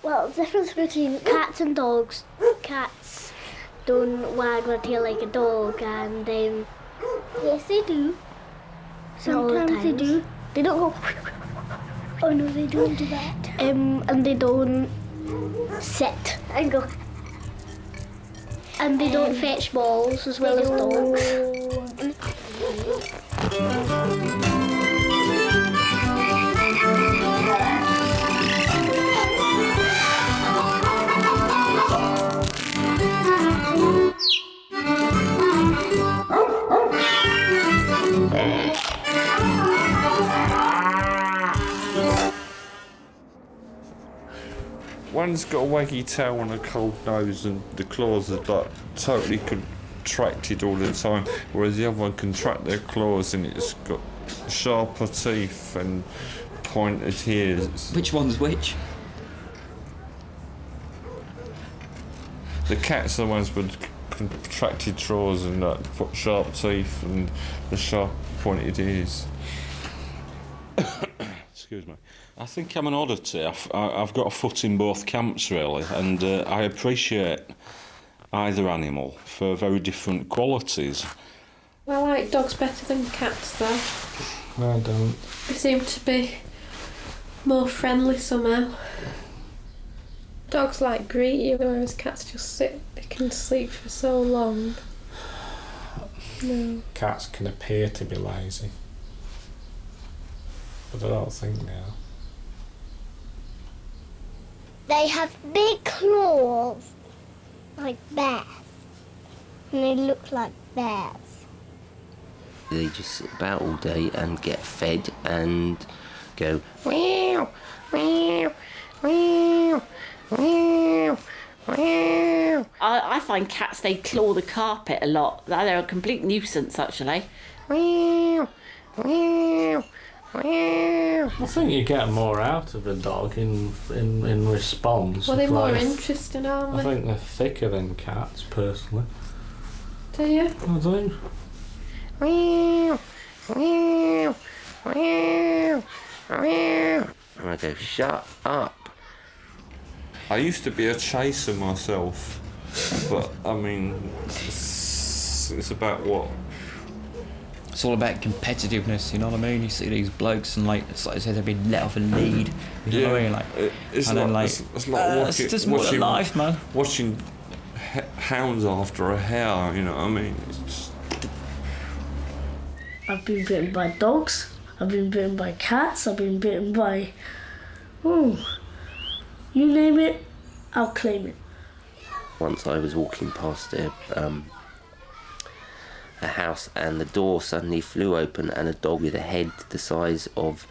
Well, the difference between cats and dogs, cats don't wag their tail like a dog, and yes, they do. Sometimes they do. They don't go. Oh no, they don't do that. And they don't sit and go. And they don't fetch balls as well as dogs. One's got a waggy tail and a cold nose, and the claws are like totally contracted all the time, whereas the other one contract their claws and it's got sharper teeth and pointed ears. Which one's which? The cats are the ones with contracted jaws and sharp teeth and the sharp pointed ears. Excuse me. I think I'm an oddity. I've got a foot in both camps, really, and I appreciate either animal for very different qualities. I like dogs better than cats, though. I don't. They seem to be more friendly somehow. Dogs like greet you, whereas cats just sit, they can sleep for so long. No. Cats can appear to be lazy, but I don't think they are. They have big claws, like bears, and they look like bears. They just sit about all day and get fed and go meow, meow, meow, meow, meow. I find cats, they claw the carpet a lot. They're a complete nuisance, actually. Meow, meow, meow. I think you get more out of a dog in response. Well, they're more Like, interesting, aren't I they? think they're thicker than cats, personally. Do you? I do. Meow, meow, meow, meow. And I go, shut up. I used to be a chaser myself, but I mean, it's about what? It's all about competitiveness, you know what I mean? You see these blokes and like I said, they've been let off a lead. You know what I mean? Like, it's and like, then like, it's like it's just more than life, man. Watching hounds after a hare, you know what I mean? It's just... I've been bitten by dogs, I've been bitten by cats, I've been bitten by... Oh, you name it, I'll claim it. Once I was walking past a house and the door suddenly flew open and a dog with a head the size of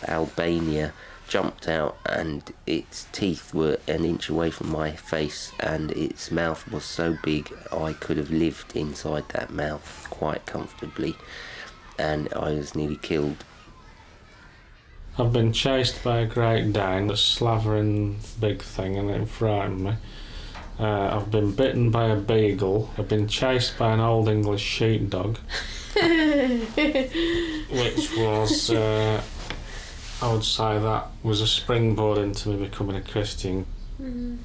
Albania jumped out, and its teeth were an inch away from my face and its mouth was so big I could have lived inside that mouth quite comfortably, and I was nearly killed. I've been chased by a Great Dane, a slavering big thing, and it frightened me. I've been bitten by a beagle. I've been chased by an old English sheepdog, which was, I would say that was a springboard into me becoming a Christian. Mm.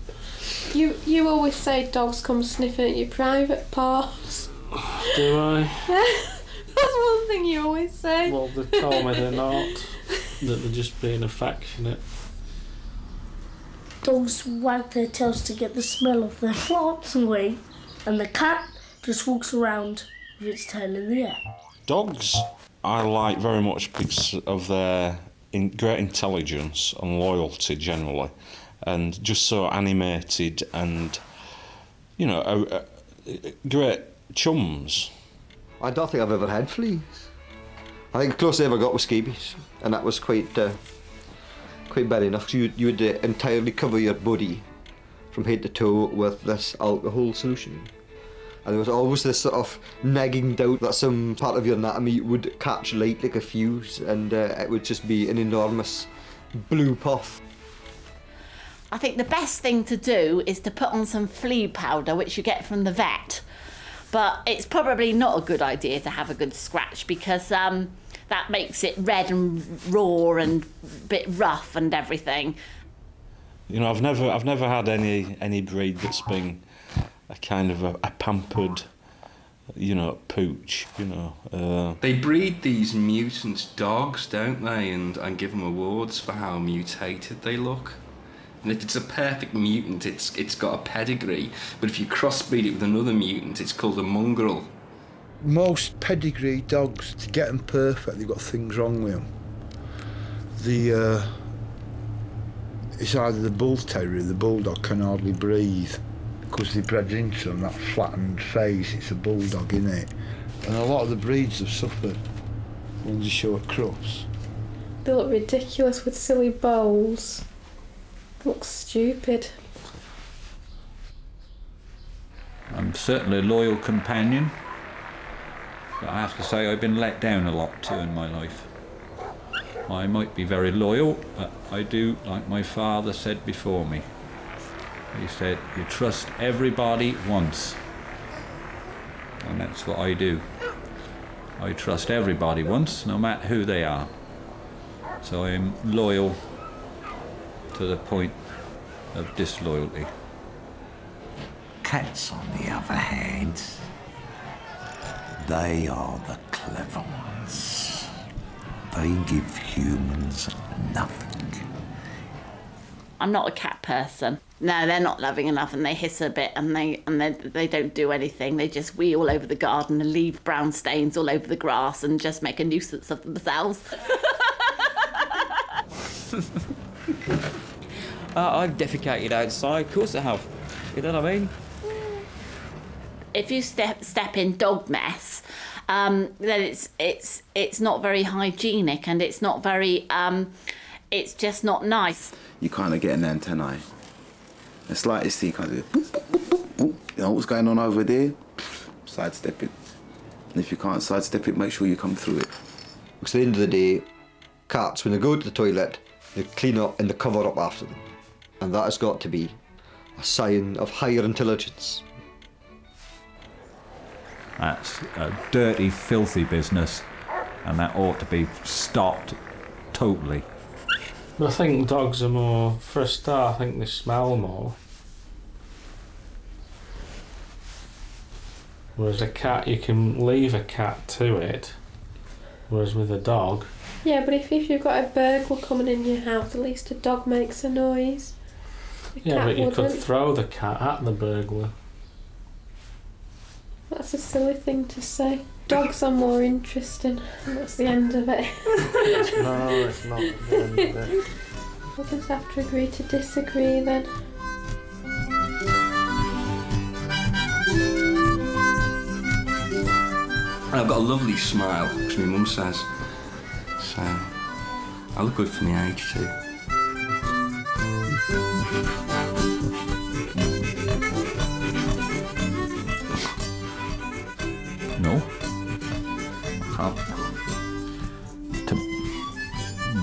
You always say dogs come sniffing at your private parts. Do I? That's one thing you always say. Well, they told me they're not, that they're just being affectionate. Dogs wag their tails to get the smell of their farts away, and the cat just walks around with its tail in the air. Dogs I like very much because of their great intelligence and loyalty generally, and just so animated and, you know, great chums. I don't think I've ever had fleas. I think the closest I ever got was scabies, and that was quite bad enough. You would entirely cover your body from head to toe with this alcohol solution. And there was always this sort of nagging doubt that some part of your anatomy would catch light like a fuse, and it would just be an enormous blue puff. I think the best thing to do is to put on some flea powder, which you get from the vet. But it's probably not a good idea to have a good scratch, because that makes it red and raw and a bit rough and everything. You know, I've never had any breed that's been a kind of a pampered, you know, pooch. You know, they breed these mutant dogs, don't they, and give them awards for how mutated they look. And if it's a perfect mutant, it's got a pedigree. But if you crossbreed it with another mutant, it's called a mongrel. Most pedigree dogs, to get them perfect, they've got things wrong with them. It's either the bull terrier or the bulldog can hardly breathe because they bred into them, that flattened face. It's a bulldog, innit? And a lot of the breeds have suffered when they show a cross. They look ridiculous with silly bowls. They look stupid. I'm certainly a loyal companion, but I have to say I've been let down a lot too in my life. I might be very loyal, but I do like my father said before me. He said, you trust everybody once. And that's what I do. I trust everybody once, no matter who they are. So I'm loyal to the point of disloyalty. Cats, on the other hand, they are the clever ones. They give humans nothing. I'm not a cat person. No, they're not loving enough, and they hiss a bit, and they don't do anything. They just wee all over the garden and leave brown stains all over the grass and just make a nuisance of themselves. I've defecated outside, of course I have. You know what I mean? If you step in dog mess, then it's not very hygienic, and it's not very it's just not nice. You kind of get an antennae. The slightest thing, kind of, boop, boop, boop, boop. You know what's going on over there? Sidestep it. And if you can't sidestep it, make sure you come through it. Because at the end of the day, cats, when they go to the toilet, they clean up and they cover up after them. And that has got to be a sign of higher intelligence. That's a dirty, filthy business, and that ought to be stopped totally. But I think dogs are more, for a start, I think they smell more. Whereas a cat, you can leave a cat to it. Whereas with a dog... Yeah, but if you've got a burglar coming in your house, at least a dog makes a noise. Yeah, but you could throw the cat at the burglar. That's a silly thing to say. Dogs are more interesting, and that's the end of it. No, it's not the end of it. We'll just have to agree to disagree then. And I've got a lovely smile, as my mum says. So, I look good for my age too. No.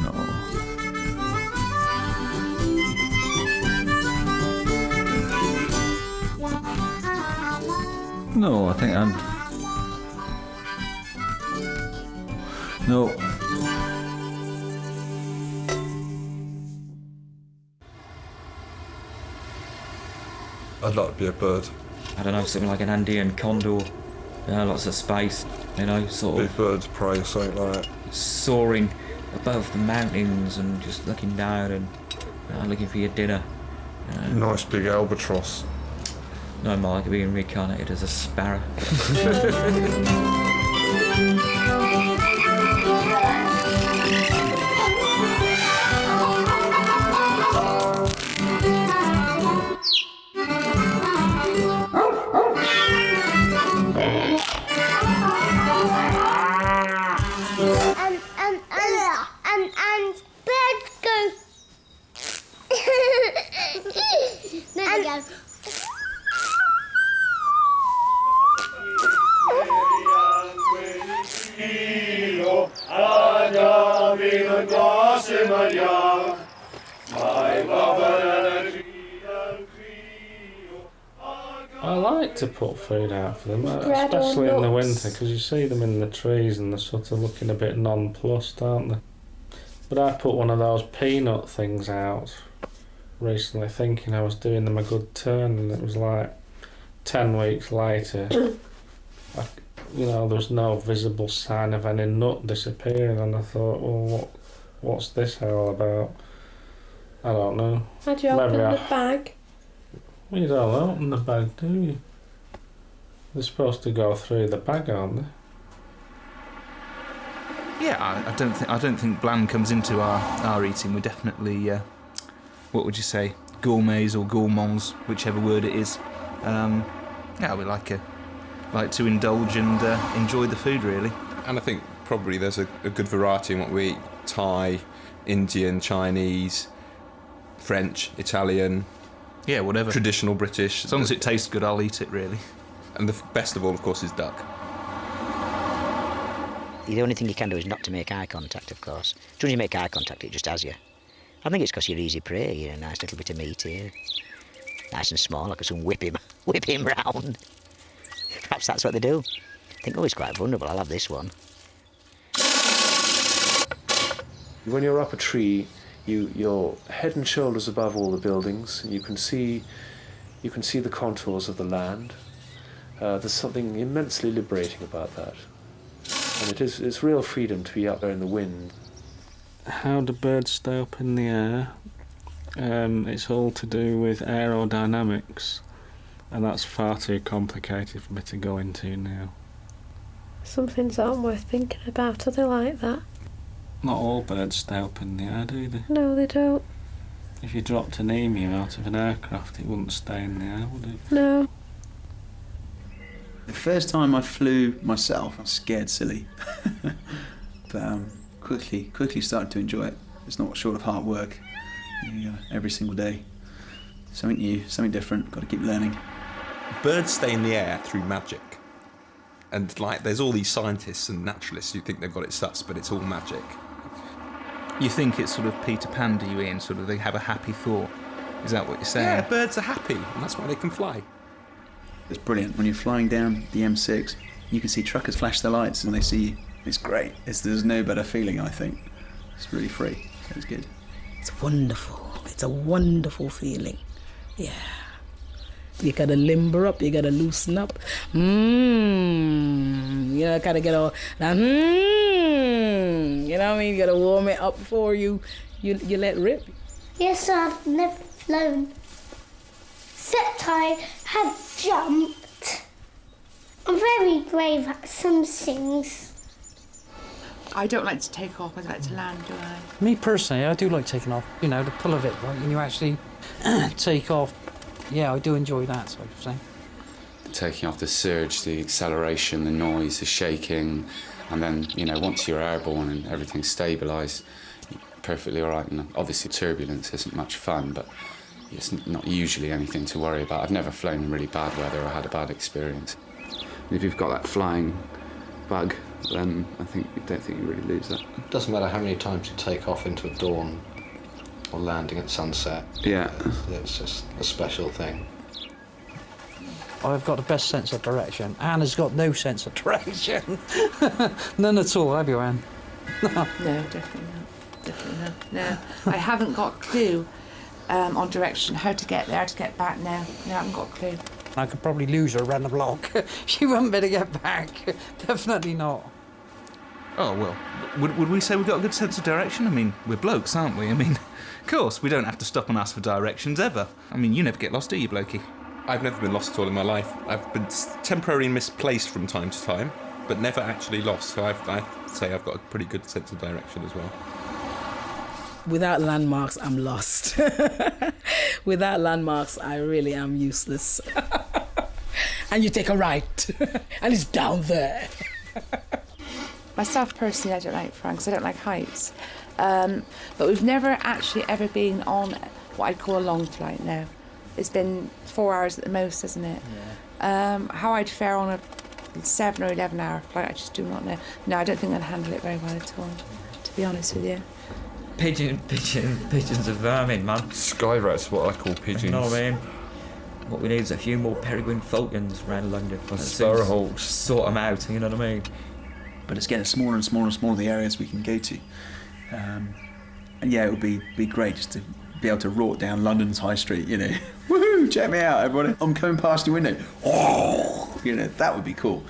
No. No, I think I'm... No. I'd like to be a bird. I don't know, something like an Andean condor. Lots of space, you know, sort of... Big birds of prey, something like that. Soaring above the mountains and just looking down and looking for your dinner. Nice big albatross. No, Mike, being reincarnated as a sparrow. And birds go. There we go. I like to put food out for them, Bread or especially in the nuts. winter, because you see them in the trees and they're sort of looking a bit nonplussed, aren't they? But I put one of those peanut things out recently thinking I was doing them a good turn, and it was like 10 weeks later, there was no visible sign of any nut disappearing, and I thought, well, what's this all about? I don't know. How'd you open the bag? Well, you don't open the bag, do you? They're supposed to go through the bag, aren't they? Yeah, I don't think bland comes into our eating. We're definitely, what would you say, gourmets or gourmands, whichever word it is. We like to indulge and enjoy the food, really. And I think probably there's a good variety in what we eat. Thai, Indian, Chinese, French, Italian. Yeah, whatever. Traditional British. As long as it tastes good, I'll eat it, really. And the best of all, of course, is duck. The only thing you can do is not to make eye contact, of course. As soon as you make eye contact, it just has you. I think it's because you're easy prey. You're a nice little bit of meat here. Nice and small, I could soon whip him round. Perhaps that's what they do. I think, he's quite vulnerable, I'll have this one. When you're up a tree, you're head and shoulders above all the buildings. You can see the contours of the land. There's something immensely liberating about that. And it's real freedom to be out there in the wind. How do birds stay up in the air? It's all to do with aerodynamics, and that's far too complicated for me to go into now. Some things aren't worth thinking about, are they like that? Not all birds stay up in the air, do they? No, they don't. If you dropped an emu out of an aircraft, it wouldn't stay in the air, would it? No. The first time I flew myself, I was scared silly. But quickly started to enjoy it. It's not short of hard work. Every single day. Something new, something different, got to keep learning. Birds stay in the air through magic. And there's all these scientists and naturalists who think they've got it sus, but it's all magic. You think it's sort of Peter Pan, do you, Ian? Sort of they have a happy thought. Is that what you're saying? Yeah, birds are happy, and that's why they can fly. It's brilliant. When you're flying down the M6, you can see truckers flash their lights and they see you. It's great. There's no better feeling, I think. It's really free, so it's good. It's wonderful. It's a wonderful feeling. Yeah. You gotta limber up, you gotta loosen up. You gotta get all that. You know what I mean? You gotta warm it up before you let rip. Yes, I've never flown. Except I have jumped. I'm very brave at some things. I don't like to take off, I like to land, do I? Me personally, I do like taking off. The pull of it, right? When you actually take off. Yeah, I do enjoy that sort of thing. Taking off the surge, the acceleration, the noise, the shaking, and then, once you're airborne and everything's stabilised, perfectly all right. And obviously turbulence isn't much fun, but it's not usually anything to worry about. I've never flown in really bad weather or had a bad experience. And if you've got that flying bug, then I don't think you really lose that. It doesn't matter how many times you take off into a dawn or landing at sunset. Yeah. It's just a special thing. I've got the best sense of direction. Anna's got no sense of direction. None at all, have you, Anne? No, definitely not. Definitely not. No, I haven't got a clue on direction, how to get there, how to get back now. No, I haven't got a clue. I could probably lose her around the block. She wouldn't be able to get back. Definitely not. Oh, well, would we say we've got a good sense of direction? I mean, we're blokes, aren't we? I mean, of course, we don't have to stop and ask for directions, ever. I mean, you never get lost, do you, blokey? I've never been lost at all in my life. I've been temporarily misplaced from time to time, but never actually lost, so I'd say I've got a pretty good sense of direction as well. Without landmarks, I'm lost. Without landmarks, I really am useless. And you take a right, and it's down there. Myself, personally, I don't like flying because I don't like heights. But we've never actually ever been on what I'd call a long flight now. It's been 4 hours at the most, isn't it? Yeah. How I'd fare on a 7 or 11 hour flight, I just do not know. No, I don't think I'd handle it very well at all, to be honest with you. Pigeons are vermin, man. Sky rats, what I call pigeons. You know what I mean? What we need is a few more peregrine falcons around London. Sparrowhawks. Sort them out, you know what I mean? But it's getting smaller and smaller and smaller the areas we can go to. And yeah, it would be great just to be able to rort down London's high street, you know. Woohoo, check me out, everybody. I'm coming past your window. Oh, you know, that would be cool.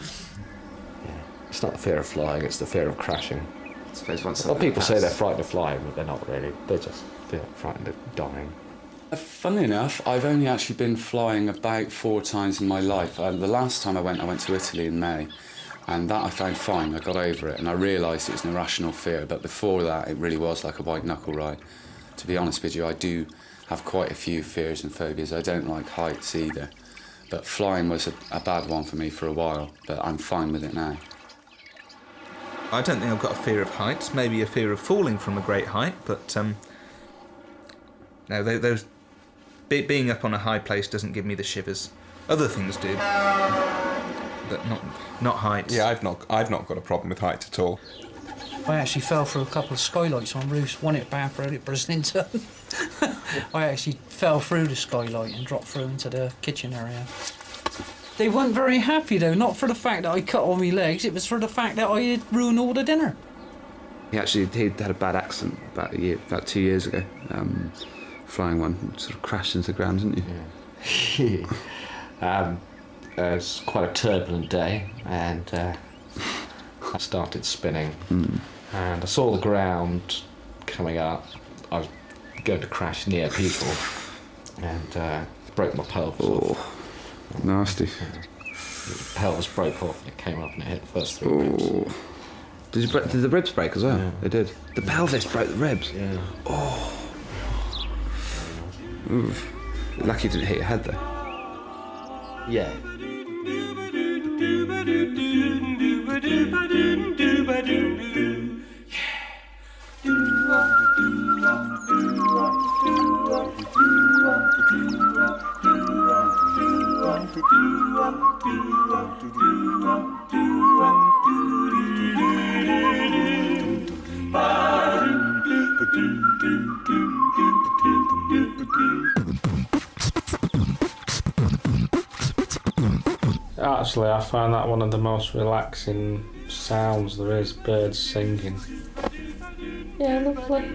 It's not the fear of flying, it's the fear of crashing. I suppose once Well, people say they're frightened of flying, but they're not really. They're just frightened of dying. Funnily enough, I've only actually been flying about 4 times in my life. The last time I went to Italy in May, and that I found fine. I got over it, and I realised it was an irrational fear. But before that, it really was like a white knuckle ride. To be honest with you, I do have quite a few fears and phobias. I don't like heights either, but flying was a bad one for me for a while. But I'm fine with it now. I don't think I've got a fear of heights. Maybe a fear of falling from a great height, but no, those being up on a high place doesn't give me the shivers. Other things do, but not heights. Yeah, I've not got a problem with heights at all. I actually fell through a couple of skylights on roofs, one at Bath Road at Brislington. I actually fell through the skylight and dropped through into the kitchen area. They weren't very happy though, not for the fact that I cut all my legs, it was for the fact that I had ruined all the dinner. He had a bad accident about 2 years ago. Flying one, sort of crashed into the ground, didn't you? It was quite a turbulent day, and I started spinning, and I saw the ground coming up. I was going to crash near people, and broke my pelvis off. Nasty. The pelvis broke off, and it came up and it hit first the ribs. Did the ribs break as well? Yeah. They did. The pelvis broke the ribs? Yeah. Oh. Oof. Lucky you didn't hit your head though. Yeah. Actually, I find that one of the most relaxing sounds there is, birds singing. Yeah, lovely.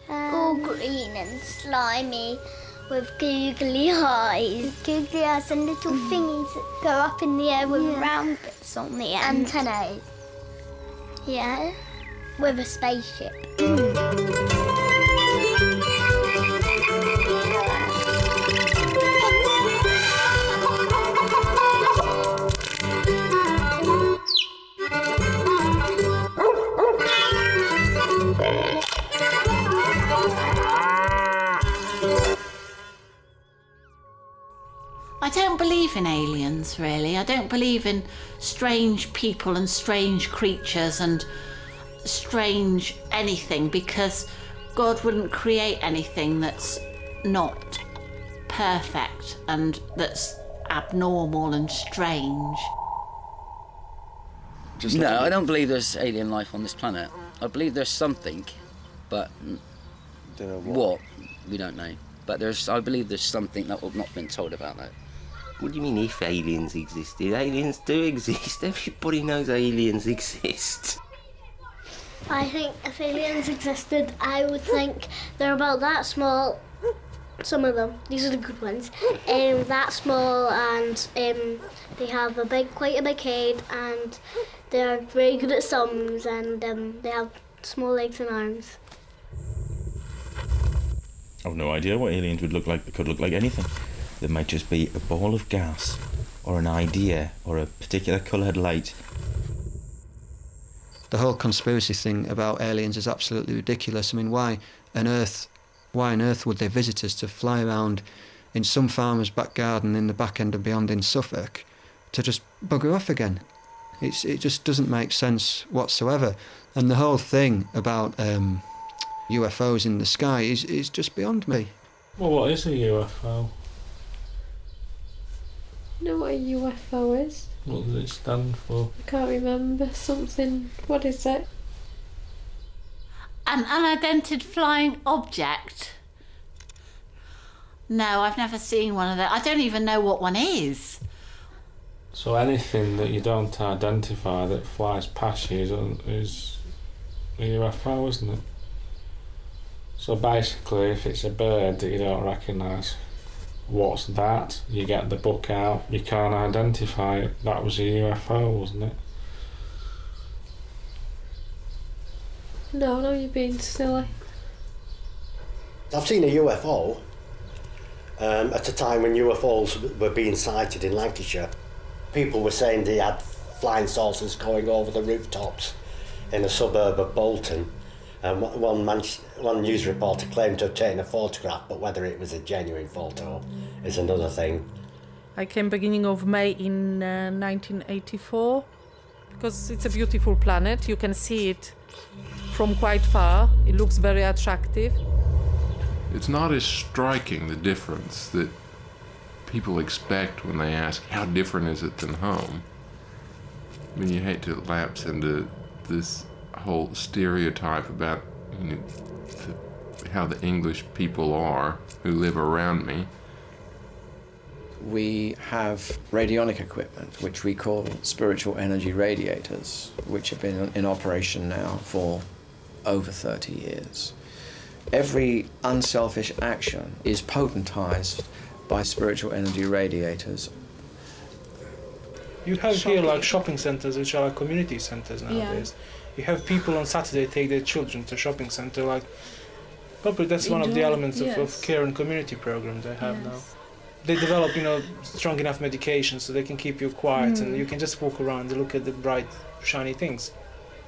All green and slimy with googly eyes. Googly eyes and little thingies that go up in the air with round bits on the end. Antennae. Yeah, with a spaceship. I don't believe in aliens, really. I don't believe in strange people and strange creatures and strange anything, because God wouldn't create anything that's not perfect and that's abnormal and strange. No, I don't believe there's alien life on this planet. I believe there's something, but Don't know what we don't know. But I believe there's something that we've not been told about that. What do you mean if aliens existed? Aliens do exist. Everybody knows aliens exist. I think if aliens existed, I would think they're about that small. Some of them, these are the good ones, that small, and they have quite a big head, and they're very good at sums, and they have small legs and arms. I've no idea what aliens would look like. They could look like anything. There might just be a ball of gas, or an idea, or a particular coloured light. The whole conspiracy thing about aliens is absolutely ridiculous. I mean, why on earth would they visit us to fly around in some farmer's back garden in the back end and beyond in Suffolk to just bugger off again? It just doesn't make sense whatsoever. And the whole thing about UFOs in the sky is just beyond me. Well, what is a UFO? You know what a UFO is? What does it stand for? I can't remember. Something. What is it? An unidentified flying object? No, I've never seen one of those. I don't even know what one is. So anything that you don't identify that flies past you is a UFO, isn't it? So basically, if it's a bird that you don't recognise, what's that? You get the book out, you can't identify it. That was a UFO, wasn't it? No, you're being silly. I've seen a UFO at a time when UFOs were being sighted in Lancashire. People were saying they had flying saucers going over the rooftops in a suburb of Bolton. And one news reporter claimed to have taken a photograph, but whether it was a genuine photo is another thing. I came beginning of May in 1984 because it's a beautiful planet. You can see it from quite far. It looks very attractive. It's not as striking, the difference that people expect when they ask, how different is it than home? I mean, you hate to lapse into this whole stereotype about how the English people are who live around me. We have radionic equipment, which we call spiritual energy radiators, which have been in operation now for over 30 years. Every unselfish action is potentized by spiritual energy radiators. You have here like shopping centers, which are like community centers nowadays. You have people on Saturday take their children to shopping center, like probably that's one of the elements of care and community program they have now. They develop, strong enough medication so they can keep you quiet and you can just walk around and look at the bright, shiny things.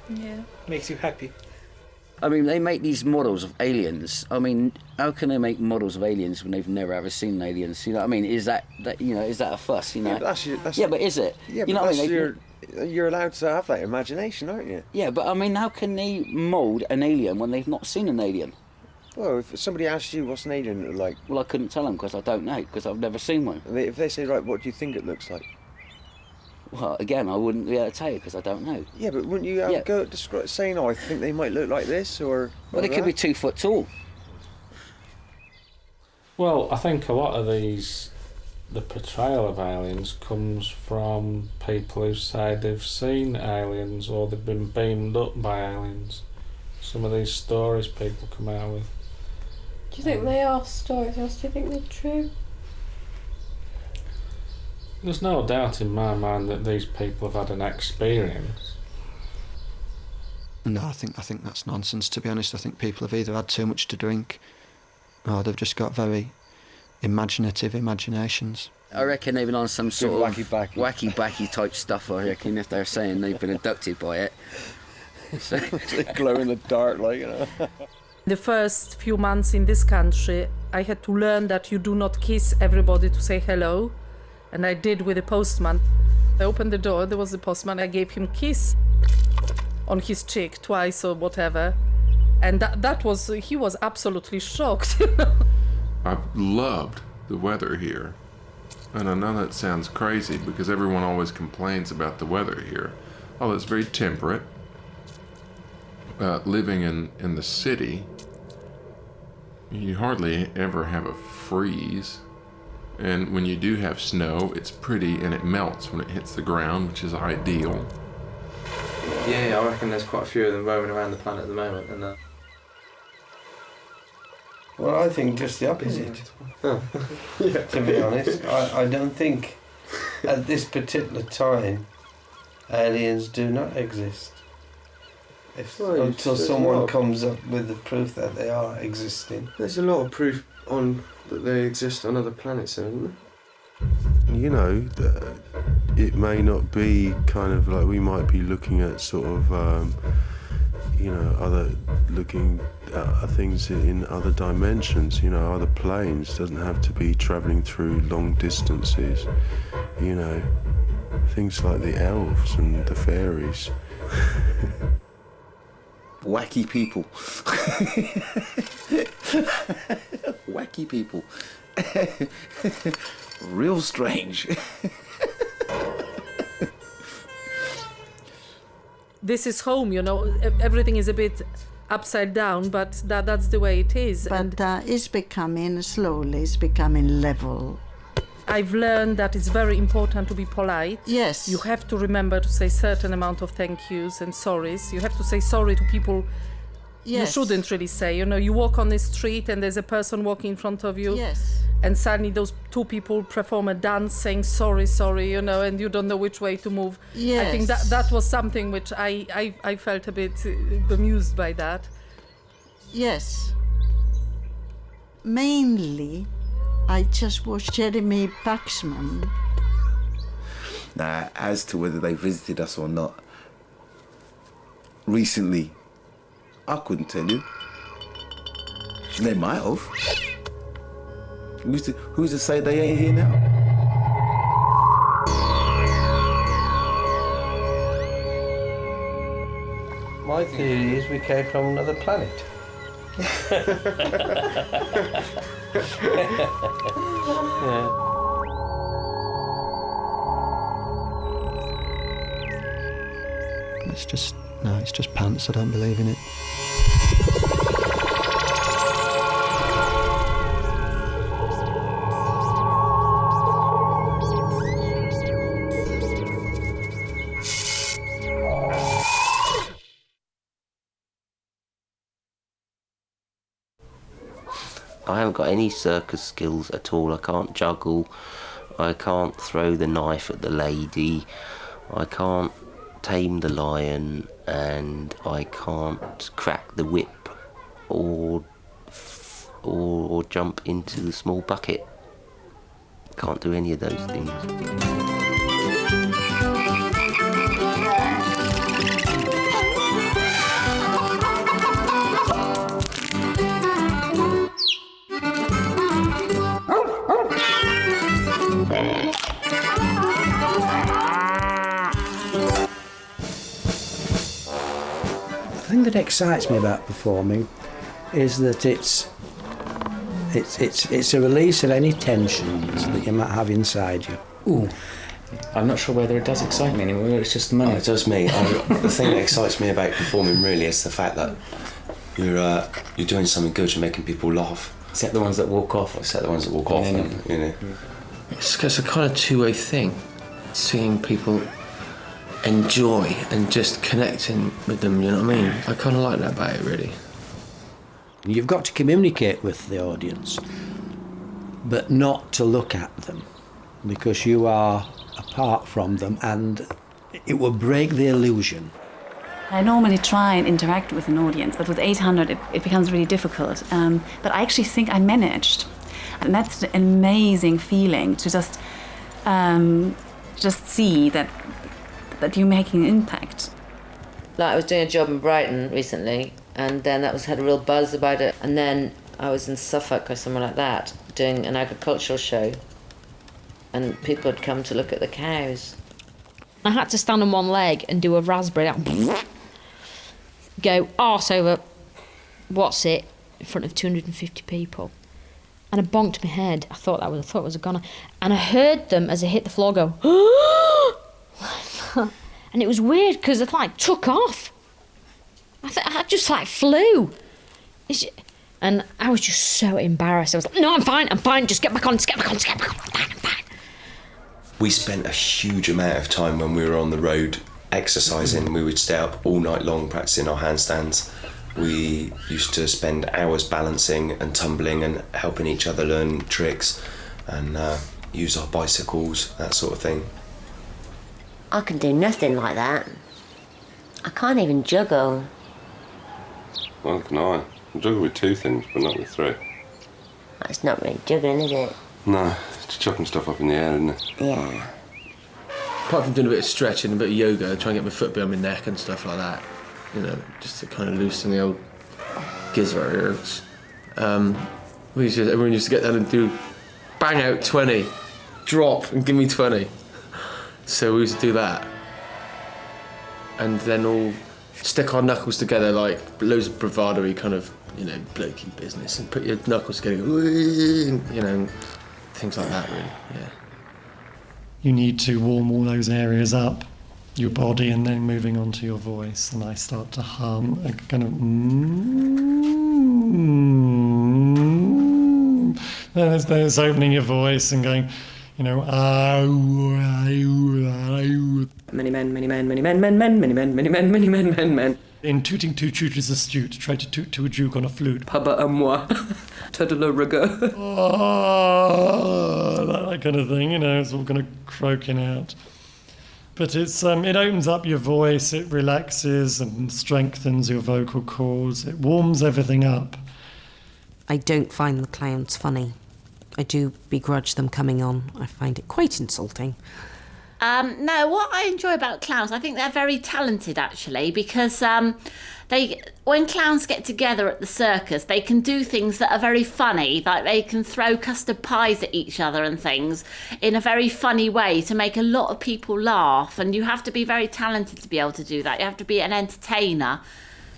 Yeah. Makes you happy. I mean, they make these models of aliens. I mean, how can they make models of aliens when they've never ever seen aliens? You know what I mean? Is that is that a fuss? You know? Yeah, but is it? Yeah, you know but what I mean? you're allowed to have that imagination, aren't you? Yeah, but I mean, how can they mould an alien when they've not seen an alien? Well, if somebody asks you what's an alien like... Well, I couldn't tell them because I don't know, because I've never seen one. If they say, right, what do you think it looks like? Well, again, I wouldn't be able to tell you because I don't know. Yeah, but wouldn't you have a go at saying, I think they might look like this, or... Well, they could be 2 foot tall. Well, I think a lot of the portrayal of aliens comes from people who say they've seen aliens or they've been beamed up by aliens. Some of these stories people come out with. Do you think they are stories, or do you think they're true? There's no doubt in my mind that these people have had an experience. No, I think that's nonsense, to be honest. I think people have either had too much to drink or they've just got very imaginative imaginations. I reckon they've been on some sort of wacky-backy type stuff, I reckon, if they're saying they've been abducted by it. So they glow in the dark, like, The first few months in this country, I had to learn that you do not kiss everybody to say hello. And I did with the postman. I opened the door, there was the postman, I gave him a kiss on his cheek twice or whatever. And he was absolutely shocked. I've loved the weather here. And I know that sounds crazy because everyone always complains about the weather here. Oh, it's very temperate. Living in the city, you hardly ever have a freeze. And when you do have snow, it's pretty and it melts when it hits the ground, which is ideal. Yeah, I reckon there's quite a few of them roaming around the planet at the moment. And Well, I think just the opposite. To be honest, I don't think at this particular time aliens do not exist. Until someone comes up with the proof that they are existing. There's a lot of proof that they exist on other planets, isn't there? You know, it may not be kind of like we might be looking at sort of, looking at things in other dimensions, other planes. It doesn't have to be travelling through long distances, things like the elves and the fairies. Wacky people. Wacky people. Real strange. This is home, everything is a bit upside down, but that's the way it is. But it's becoming level. I've learned that it's very important to be polite. Yes. You have to remember to say certain amount of thank yous and sorries. You have to say sorry to people Yes. You shouldn't really say. You walk on the street and there's a person walking in front of you. Yes. And suddenly those two people perform a dance saying sorry, and you don't know which way to move. Yes. I think that was something which I felt a bit bemused by that. Yes. Mainly, I just watched Jeremy Paxman. Now, as to whether they visited us or not, recently, I couldn't tell you. They might have. Who's to say they ain't here now? My theory is we came from another planet. Yeah. It's just pants. I don't believe in it. I haven't got any circus skills at all. I can't juggle, I can't throw the knife at the lady, I can't tame the lion, and I can't crack the whip or jump into the small bucket. Can't do any of those things. The thing that excites me about performing is that it's a release of any tensions that you might have inside you. Ooh. I'm not sure whether it does excite me anymore, whether it's just the money. It does me. The thing that excites me about performing really is the fact that you're doing something good, you're making people laugh. Except the ones that walk off. Except the ones that walk off, and. It's a kind of two-way thing. Seeing people enjoy and just connecting with them, you know what I mean? I kind of like that about it, really. You've got to communicate with the audience, but not to look at them, because you are apart from them and it will break the illusion. I normally try and interact with an audience, but with 800 it becomes really difficult. But I actually think I managed. And that's an amazing feeling to just see that you're making an impact. Like I was doing a job in Brighton recently, and then that had a real buzz about it. And then I was in Suffolk or somewhere like that, doing an agricultural show, and people had come to look at the cows. I had to stand on one leg and do a raspberry, go arse over, what's it, in front of 250 people. And I bonked my head. I thought it was a goner. And I heard them as I hit the floor go, and it was weird because it took off. I just flew. And I was just so embarrassed. I was like, no, I'm fine, just get back on, I'm fine. We spent a huge amount of time when we were on the road exercising. We would stay up all night long practicing our handstands. We used to spend hours balancing and tumbling and helping each other learn tricks and use our bicycles, that sort of thing. I can do nothing like that. I can't even juggle. Well, can I? I juggle with two things, but not with three. That's not really juggling, is it? No, it's chucking stuff up in the air, isn't it? Yeah. Apart from doing a bit of stretching, a bit of yoga, trying to get my foot behind my neck and stuff like that, just to kind of loosen the old gizzards. Everyone used to get down and do bang out 20, drop and give me 20. So we used to do that. And then all stick our knuckles together like loads of bravado-y kind of, blokey business, and put your knuckles together, things like that, really, yeah. You need to warm all those areas up, your body, and then moving on to your voice. And I start to hum a kind of there's opening your voice and going, Many men, many men, many men, men, men, many men, many men, many men, men, men. In Tooting Two Tutors Astute, try to toot to a duke on a flute. Paba à moi. Toddler rigger. Oh, that kind of thing, you know, it's all kind of croaking out. But it's it opens up your voice, it relaxes and strengthens your vocal cords, it warms everything up. I don't find the clowns funny. I do begrudge them coming on. I find it quite insulting. No, what I enjoy about clowns, I think they're very talented actually, because when clowns get together at the circus, they can do things that are very funny, like they can throw custard pies at each other and things in a very funny way to make a lot of people laugh, and you have to be very talented to be able to do that. You have to be an entertainer.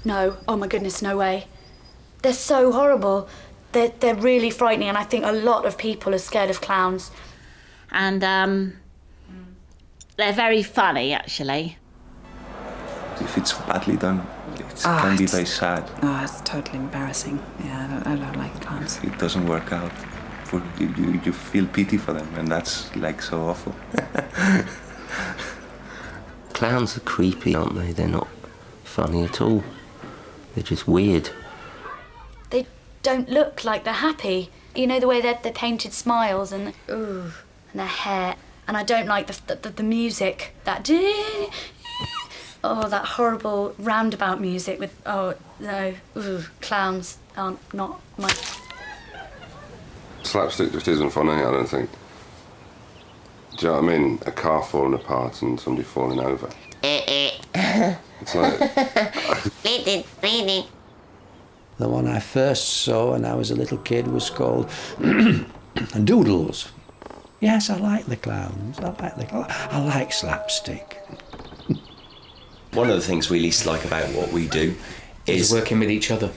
No, oh my goodness, no way. They're so horrible. They're really frightening, and I think a lot of people are scared of clowns. And they're very funny, actually. If it's badly done, it can be very sad. Oh, it's totally embarrassing. Yeah, I don't like clowns. It doesn't work out. You feel pity for them, and that's like so awful. Clowns are creepy, aren't they? They're not funny at all. They're just weird. They don't look like they're happy. You know, the way they're painted smiles and their hair. And I don't like the music, that that horrible roundabout music with, clowns aren't not my... Slapstick just isn't funny, I don't think. Do you know what I mean? A car falling apart and somebody falling over. It's like... The one I first saw when I was a little kid was called Doodles. Yes, I like the clowns. I like slapstick. One of the things we least like about what we do is working with each other.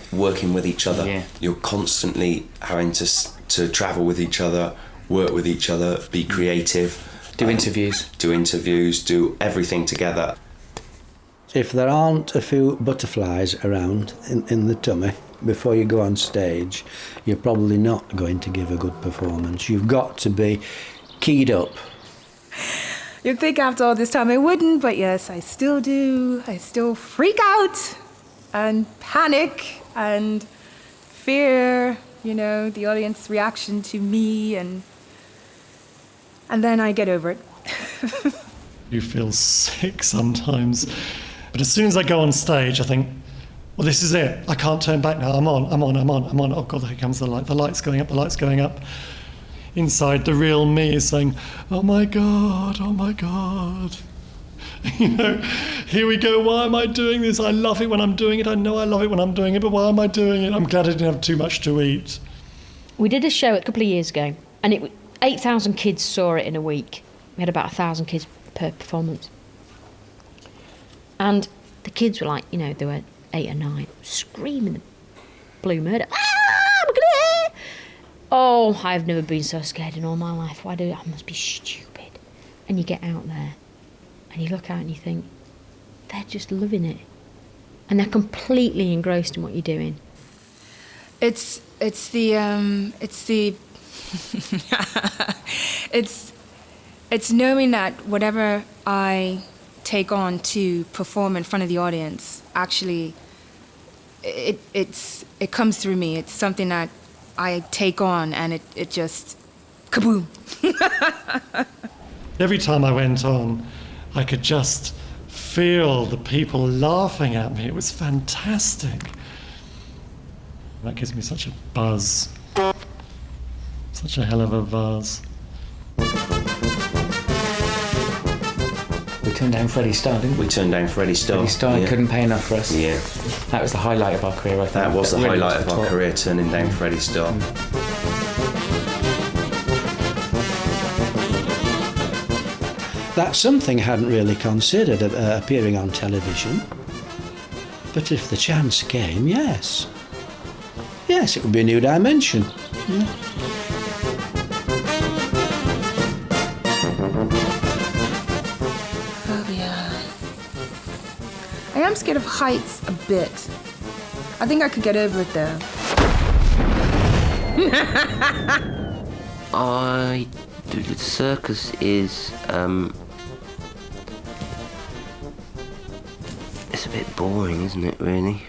Yeah. You're constantly having to travel with each other, work with each other, be creative. Do interviews. Do everything together. If there aren't a few butterflies around in the tummy before you go on stage, you're probably not going to give a good performance. You've got to be keyed up. You'd think after all this time I wouldn't, but yes, I still do. I still freak out and panic and fear, the audience reaction to me, and then I get over it. You feel sick sometimes. But as soon as I go on stage, I think, well, this is it. I can't turn back now. I'm on. Oh, God, here comes the light. The light's going up. Inside, the real me is saying, oh, my God. Here we go. Why am I doing this? I love it when I'm doing it. I know I love it when I'm doing it, but why am I doing it? I'm glad I didn't have too much to eat. We did a show a couple of years ago, and 8,000 kids saw it in a week. We had about 1,000 kids per performance. And the kids were like, they were 8 or 9, screaming the blue murder. Oh, I've never been so scared in all my life. I must be stupid. And you get out there, and you look out and you think, they're just loving it. And they're completely engrossed in what you're doing. It's knowing that whatever I take on to perform in front of the audience, actually, it comes through me. It's something that I take on, and it just kaboom. Every time I went on, I could just feel the people laughing at me. It was fantastic. That gives me such a buzz. Such a hell of a buzz. We turned down Freddie Starr, didn't we? We turned down Freddie Starr. Freddie Starr couldn't pay enough for us. Yeah. That was the highlight of our career, I think. That was the really highlight of our career, turning down Freddie Starr. That's something I hadn't really considered, appearing on television. But if the chance came, yes. Yes, it would be a new dimension. Yeah. I am scared of heights a bit. I think I could get over it though. The circus is it's a bit boring, isn't it, really?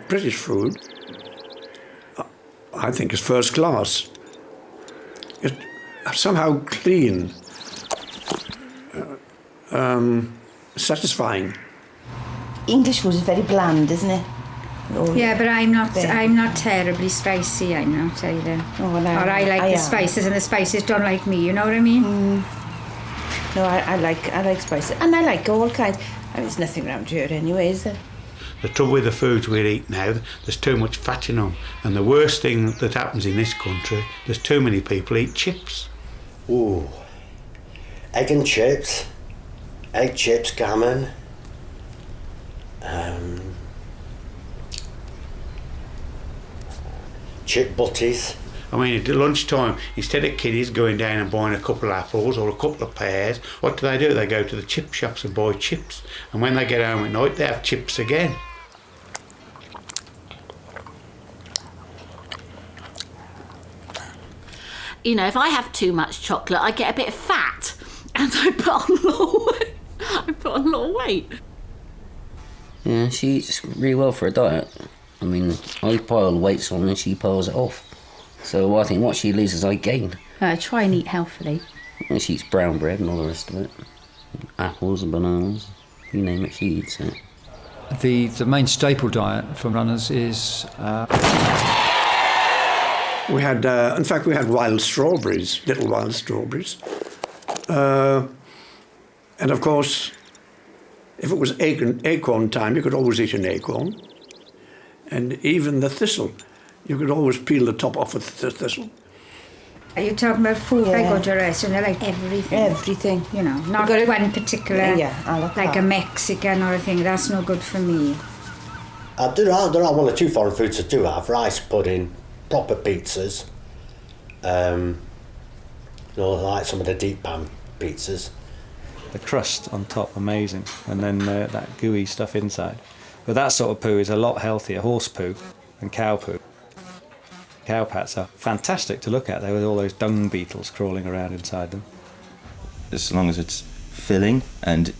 British food, I think, is first class. It's somehow clean, satisfying. English food is very bland, isn't it? Yeah, but I'm not terribly spicy, I'm not either. Oh, well, I like the spices, and the spices don't like me, you know what I mean? No, I like spices, and I like all kinds. I mean, there's nothing around here anyway, is there? The trouble with the foods we eat now, there's too much fat in them. And the worst thing that happens in this country, there's too many people eat chips. Ooh, egg and chips, egg chips, gammon, chip butties. I mean, at lunchtime, instead of kiddies going down and buying a couple of apples or a couple of pears, what do? They go to the chip shops and buy chips. And when they get home at night, they have chips again. You know, if I have too much chocolate, I get a bit fat, and I put on a lot of weight. I put on a lot of weight. Yeah, she eats really well for a diet. I mean, I pile weights on and she piles it off. So I think what she loses, I gain. Try and eat healthily. And she eats brown bread and all the rest of it. Apples and bananas, you name it, she eats it. The main staple diet for runners is... We had, in fact, we had wild strawberries, little wild strawberries. And of course, if it was acorn time, you could always eat an acorn. And even the thistle, you could always peel the top off of the thistle. Are you talking about food? Yeah. I go to a restaurant, I like everything. Everything. You know, not one particular, like a Mexican or a thing. That's no good for me. There are one or two foreign foods I do have. Rice pudding, proper pizzas. Like some of the deep pan pizzas. The crust on top, amazing. And then that gooey stuff inside. But that sort of poo is a lot healthier, horse poo and cow poo. Cow pats are fantastic to look at. There with all those dung beetles crawling around inside them. As long as it's filling and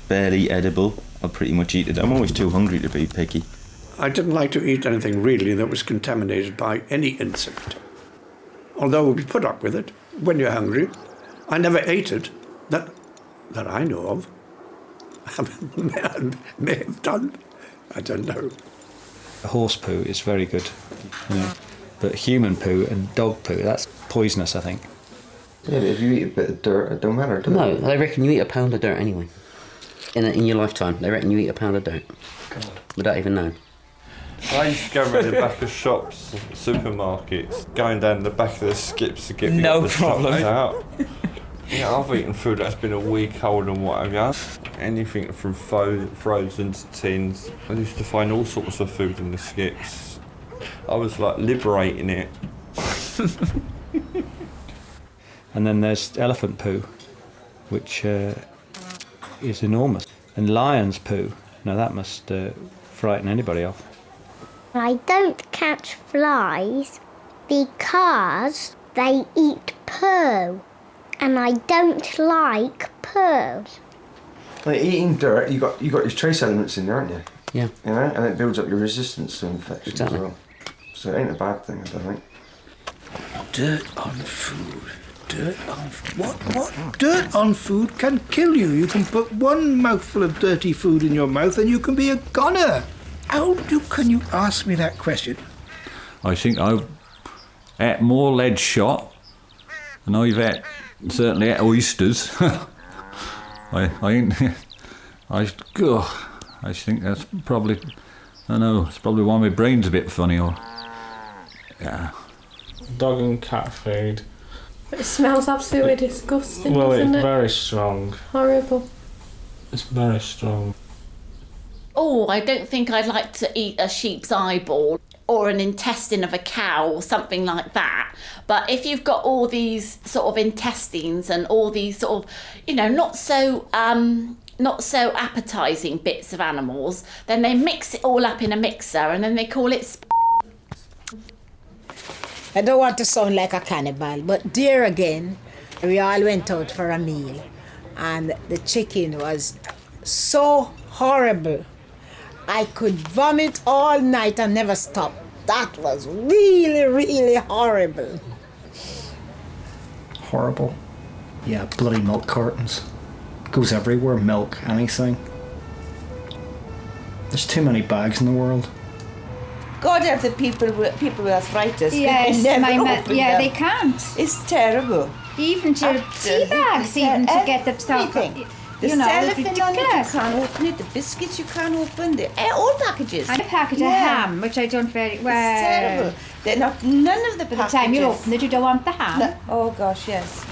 barely edible, I'll pretty much eat it. I'm always too hungry to be picky. I didn't like to eat anything really that was contaminated by any insect. Although we put up with it when you're hungry. I never ate it, that I know of. may have done, I don't know. Horse poo is very good, you know, but human poo and dog poo, that's poisonous, I think. Yeah, but if you eat a bit of dirt, it don't matter, does it? No, they reckon you eat a pound of dirt anyway. In your lifetime, they reckon you eat a pound of dirt. God. Without even knowing. I used to go around the back of shops, supermarkets, going down the back of the skips to get No the problem. stuff out. Yeah, I've eaten food that's been a week old and whatever. Anything from frozen to tins. I used to find all sorts of food in the skips. I was like liberating it. And then there's elephant poo, which is enormous. And lion's poo, now that must frighten anybody off. I don't catch flies because they eat poo, and I don't like poo. Like eating dirt, you got your trace elements in there, aren't you? Yeah. You know, and it builds up your resistance to infections Exactly. as well. So it ain't a bad thing, I don't think. Dirt on food. Dirt on food. What? Dirt on food can kill you. You can put one mouthful of dirty food in your mouth and you can be a goner. Can you ask me that question? I think I've ate more lead shot and I've certainly ate oysters. I think that's probably, I know, it's probably why my brain's a bit funny or, yeah. Dog and cat food. It smells absolutely disgusting, Well, doesn't it's it? very strong. Horrible. It's very strong. Oh, I don't think I'd like to eat a sheep's eyeball or an intestine of a cow or something like that. But if you've got all these sort of intestines and all these sort of, you know, not so appetising bits of animals, then they mix it all up in a mixer and then they call it I don't want to sound like a cannibal, but there again, we all went out for a meal and the chicken was so horrible. I could vomit all night and never stop. That was really, really horrible. Horrible. Yeah, bloody milk cartons. Goes everywhere, milk, anything. There's too many bags in the world. God help the people with arthritis. Yes, they never they can't. It's terrible. Even to tea bags, even to get the stuff. The You know, cellophane it's on it, you ridiculous. can't open it. The biscuits you can't open. All packages. And a packet of ham, which I don't very well. It's terrible. They're not. None of the By packages. the time you open it, you don't want the ham. No. Oh gosh, yes.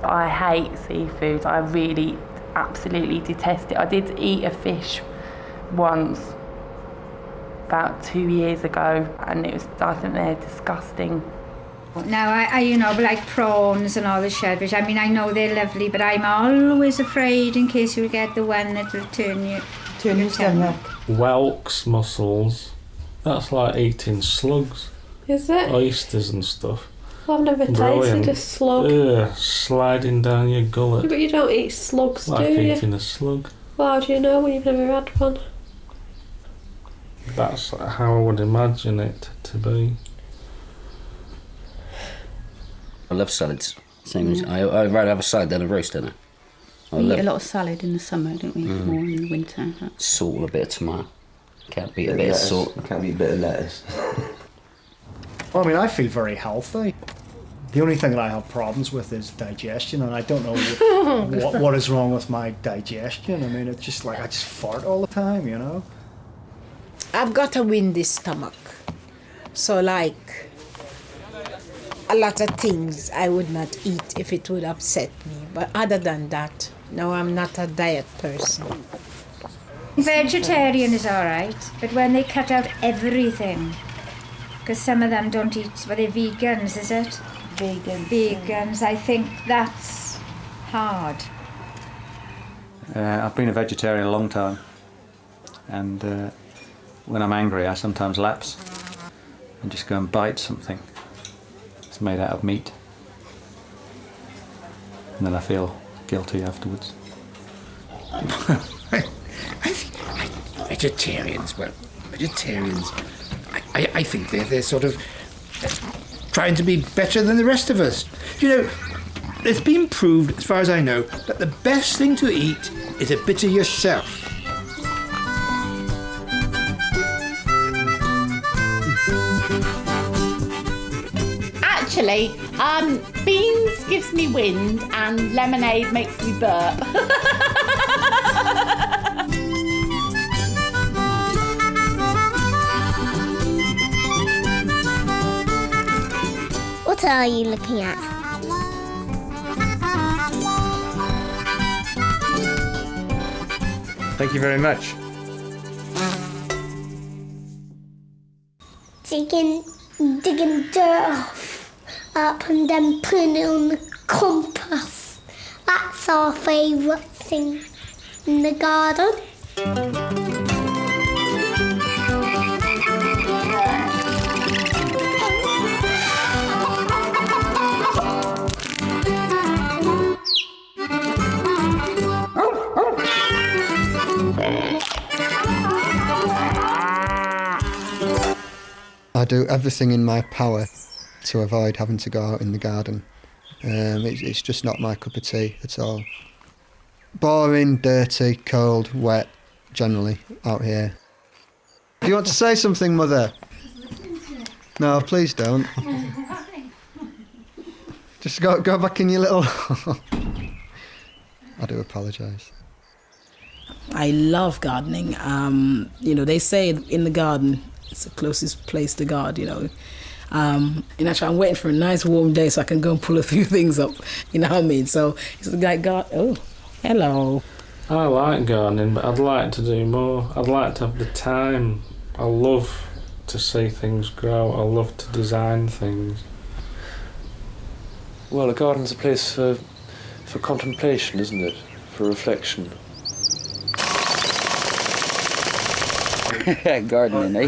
I hate seafood. I really, absolutely detest it. I did eat a fish once, about 2 years ago, and I think they're disgusting. Now, I you know, like prawns and all the shellfish, I mean, I know they're lovely, but I'm always afraid in case you get the one that will turn your stomach. Whelks, mussels, that's like eating slugs. Is it? Oysters and stuff. I've never Brilliant. tasted a slug. Ugh, sliding down your gullet. But you don't eat slugs, like do you? eating a slug. Well, how do you know when you've never had one? That's how I would imagine it to be. I love salads. Same as I'd rather have a salad than a roast dinner. We eat a lot of salad in the summer, don't we? More in the winter. Salt and a bit of tomato. Can't beat a bit of salt. Can't beat a bit of lettuce. Well, I mean, I feel very healthy. The only thing that I have problems with is digestion, and I don't know what is wrong with my digestion. I mean, it's just like I just fart all the time, you know? I've got a windy stomach. So, like, a lot of things I would not eat if it would upset me. But other than that, no, I'm not a diet person. Vegetarian is all right, but when they cut out everything, because some of them don't eat, well, they're vegans, is it? Vegans, I think that's hard. I've been a vegetarian a long time, and when I'm angry I sometimes lapse and just go and bite something that's made out of meat, and then I feel guilty afterwards. Vegetarians, I think they're sort of trying to be better than the rest of us. You know, it's been proved, as far as I know, that the best thing to eat is a bit of yourself. Actually, beans gives me wind and lemonade makes me burp. What are you looking at? Thank you very much. Digging dirt up and then putting it on the compost. That's our favourite thing in the garden. I do everything in my power to avoid having to go out in the garden. It's just not my cup of tea at all. Boring, dirty, cold, wet, generally, out here. Do you want to say something, Mother? No, please don't. Just go back in your little... I do apologise. I love gardening. You know, they say in the garden, it's the closest place to God, you know. Actually, I'm waiting for a nice warm day so I can go and pull a few things up, you know what I mean? So it's like God, oh, hello. I like gardening, but I'd like to do more. I'd like to have the time. I love to see things grow. I love to design things. Well, a garden's a place for contemplation, isn't it? For reflection. Gardening, eh?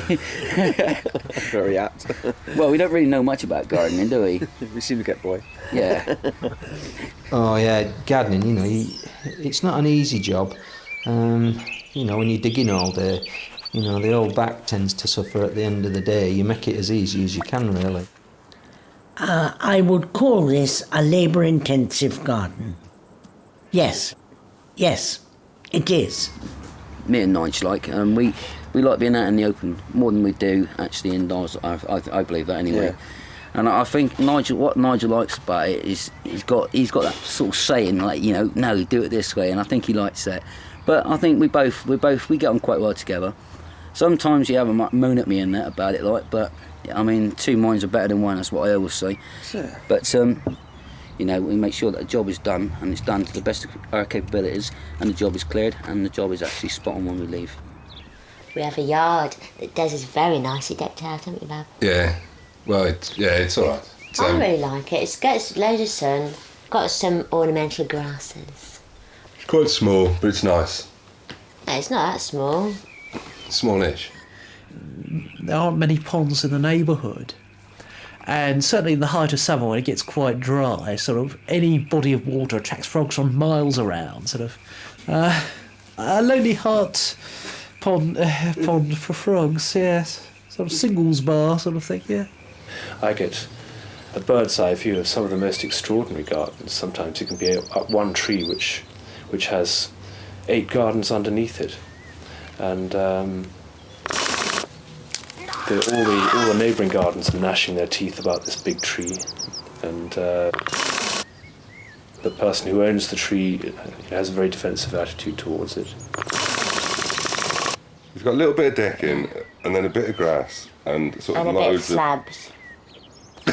Very apt. Well, we don't really know much about gardening, do we? We seem to get by. Yeah. Oh yeah, gardening, you know, it's not an easy job. You know, when you're digging all day, you know, the old back tends to suffer at the end of the day. You make it as easy as you can, really. I would call this a labour-intensive garden. Yes, it is. Me and Nigel we like being out in the open more than we do actually indoors. I believe that anyway. Yeah. And I think what Nigel likes about it is he's got that sort of saying, like, you know, no, do it this way, and I think he likes that. But I think we get on quite well together. Sometimes you have a moan at me and that about it, like, but I mean, two minds are better than one. That's what I always say. Sure. But you know, we make sure that the job is done, and it's done to the best of our capabilities, and the job is cleared, and the job is actually spot on when we leave. We have a yard that Des is very nicely decked out, haven't we, Bob? Yeah. Well, it's all right. I really like it. It's got loads of sun, got some ornamental grasses. It's quite small, but it's nice. No, it's not that small. Smallish. There aren't many ponds in the neighbourhood. And certainly in the height of summer, when it gets quite dry, sort of any body of water attracts frogs from miles around. Sort of a Lonely Heart pond for frogs, yes. Sort of singles bar sort of thing, yeah. I get a bird's eye view of some of the most extraordinary gardens. Sometimes you can be up one tree which has 8 gardens underneath it, and all the neighbouring gardens are gnashing their teeth about this big tree, and the person who owns the tree has a very defensive attitude towards it. We've got a little bit of decking, and then a bit of grass, and sort of And a bit of loads slabs. a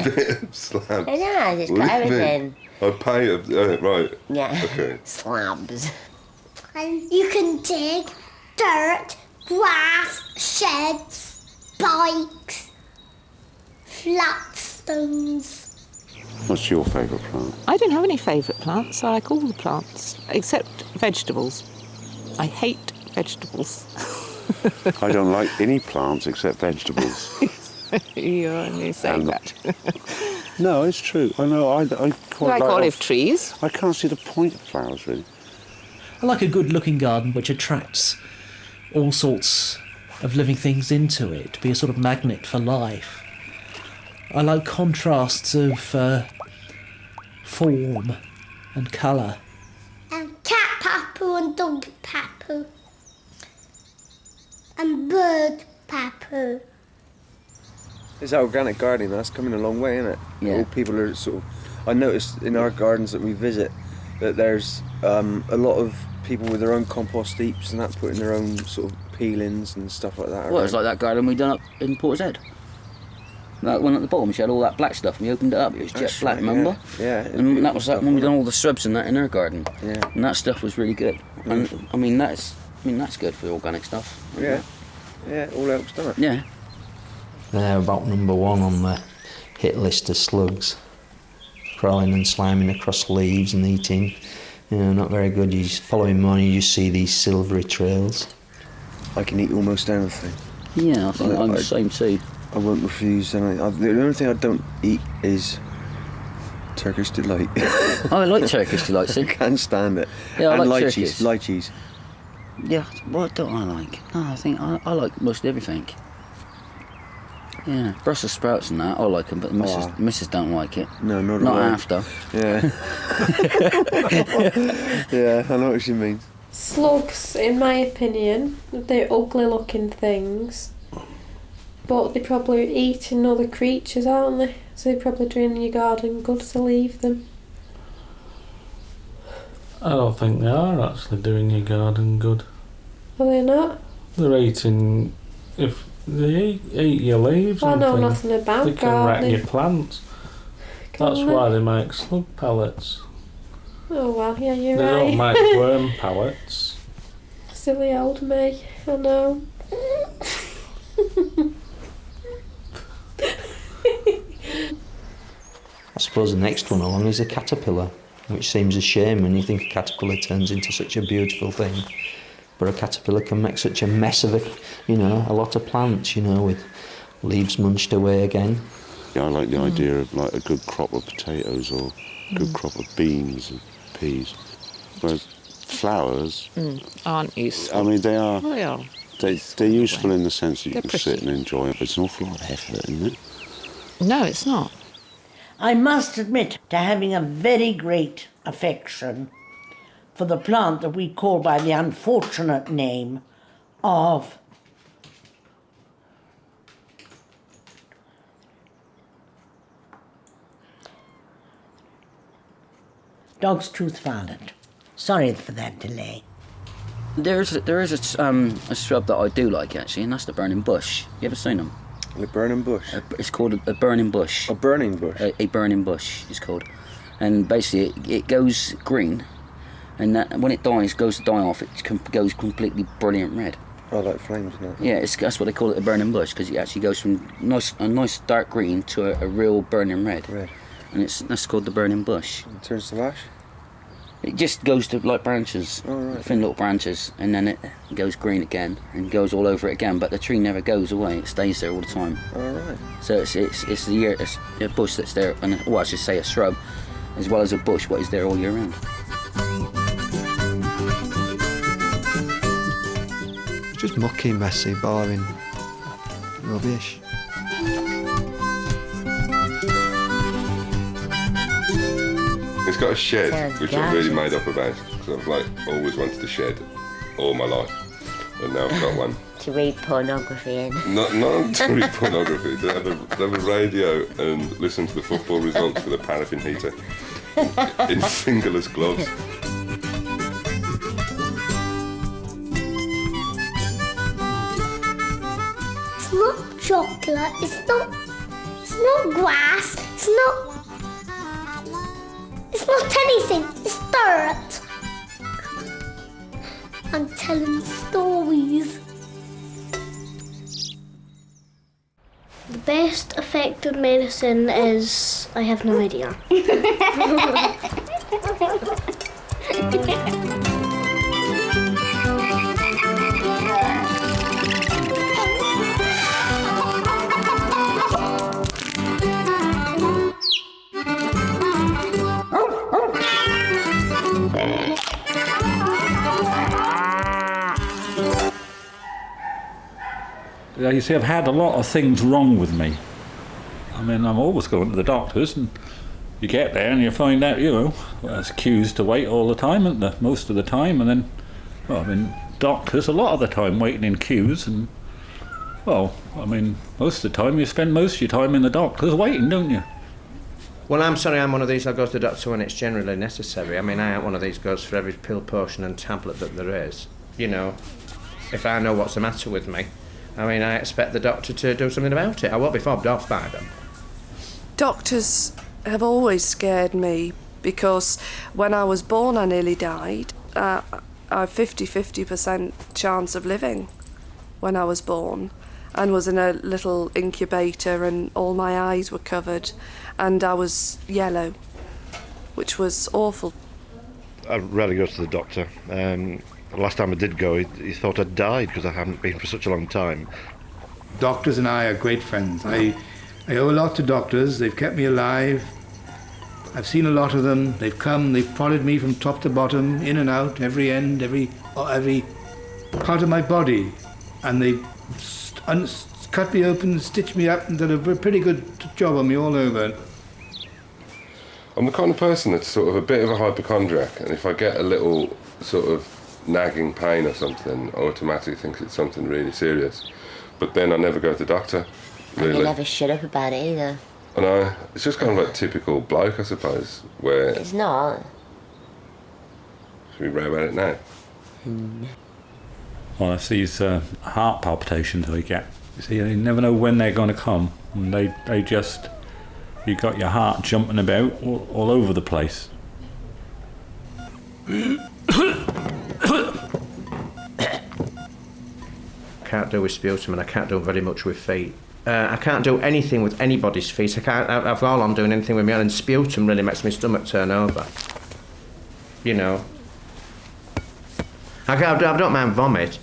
bit of slabs. Yeah, just got What do you everything. mean? I pay it, right. Yeah. Okay. Slabs. And you can dig dirt, grass, sheds, bikes, flat stones. What's your favourite plant? I don't have any favourite plants. I like all the plants, except vegetables. I hate vegetables. I don't like any plants except vegetables. You only say that. No, it's true. I know. I quite like olive trees. I can't see the point of flowers, really. I like a good-looking garden which attracts all sorts of living things into it, to be a sort of magnet for life. I like contrasts of form and colour. And cat papu and dog papu. And bird papu. It's organic gardening, that's coming a long way, isn't it? Yeah. All people are sort of... I noticed in our gardens that we visit that there's a lot of people with their own compost heaps and that, putting their own sort of peelings and stuff like that. Well, it's like that garden we done up in Portishead. That one at the bottom, she had all that black stuff, and we opened it up, it was jet That's black, right, remember? Yeah. And that was that when we done all the shrubs and that in her garden. Yeah. And that stuff was really good. And I mean that's good for organic stuff. Yeah. Yeah, it all helps, doesn't it? Yeah. They're about number 1 on the hit list of slugs. Crawling and sliming across leaves and eating. You know, not very good. You just follow him on, you see these silvery trails. I can eat almost anything. Yeah, I think I'm the same too. I won't refuse. And the only thing I don't eat is Turkish Delight. I like Turkish Delight, see? I can't stand it. Yeah, I and like lychees. Turkish. Lychees. Yeah, what don't I like? No, I think I like most everything. Yeah, Brussels sprouts and that, I like them, but the missus don't like it. No, not after. Yeah. Yeah, I know what she means. Slugs, in my opinion, they're ugly looking things. But they're probably eating other creatures, aren't they? So they're probably doing your garden good to leave them. I don't think they are actually doing your garden good. Are they not? They're eating... If they eat your leaves I and know things, nothing about they can wreck gardening. your plants. Can That's they? why they make slug pellets. Oh well, yeah, you're They right. don't make worm pallets. Silly old me, I know. I suppose the next one along is a caterpillar, which seems a shame when you think a caterpillar turns into such a beautiful thing. But a caterpillar can make such a mess of it, a lot of plants, with leaves munched away again. Yeah, I like the idea of like a good crop of potatoes or a good crop of beans and peas. Whereas flowers aren't useful. I mean, they are. They are. They're useful in the sense that you They're can pretty. sit and enjoy it, but it's an awful lot of effort, isn't it? No, it's not. I must admit to having a very great affection for the plant that we call by the unfortunate name of dog's tooth violet. Sorry for that delay. There is a shrub that I do like actually, and that's the burning bush. You ever seen them? The burning bush? It's called a burning bush. A burning bush? A burning bush it's called. And basically it goes green, and when it dies, goes to die off, it goes completely brilliant red. Oh, like flames now. Yeah, that's what they call it, a burning bush, because it actually goes from a nice dark green to a real burning red. And that's called the burning bush. It turns to ash? It just goes to like branches, thin little branches, and then it goes green again and goes all over it again. But the tree never goes away; it stays there all the time. All right. So it's a bush that's there, and I should say a shrub, as well as a bush, what is there all year round. It's just mucky, messy, boring, rubbish. It's got a shed, which I've really made up about, because I've always wanted a shed all my life, and now I've got one. To read pornography in. Not to read pornography, to have a radio and listen to the football results with a paraffin heater in fingerless gloves. It's not chocolate, it's not grass, it's not anything, it's dirt. I'm telling stories. The best effective medicine is... I have no idea. You see, I've had a lot of things wrong with me. I mean, I'm always going to the doctors, and you get there and you find out, there's queues to wait all the time, isn't there? Most of the time, and then, doctors a lot of the time waiting in queues, and, most of the time you spend most of your time in the doctors waiting, don't you? Well, I'm sorry, I'm one of these that goes to the doctor when it's generally necessary. I mean, I am one of these goes for every pill, potion and tablet that there is. If I know what's the matter with me, I expect the doctor to do something about it. I won't be fobbed off by them. Doctors have always scared me because when I was born I nearly died. I have 50% chance of living when I was born, and was in a little incubator, and all my eyes were covered and I was yellow, which was awful. I rarely go to the doctor. The last time I did go, he thought I'd died because I haven't been for such a long time. Doctors and I are great friends. I owe a lot to doctors. They've kept me alive. I've seen a lot of them. They've come, they've prodded me from top to bottom, in and out, every end, every part of my body. And they've cut me open, stitched me up, and done a pretty good job on me all over. I'm the kind of person that's sort of a bit of a hypochondriac, and if I get a little sort of nagging pain or something, I automatically think it's something really serious. But then I never go to the doctor, really. And you never shut up about it either. I know, it's just kind of like typical bloke, I suppose, where... It's not. Should we row about it now? Well, it's these heart palpitations I get. You see, you never know when they're going to come, and they just... You got your heart jumping about all over the place. Can't do with sputum, and I can't do very much with feet. I can't do anything with anybody's feet. I can't have all on doing anything with my own, and sputum really makes my stomach turn over. You know. I don't mind vomit.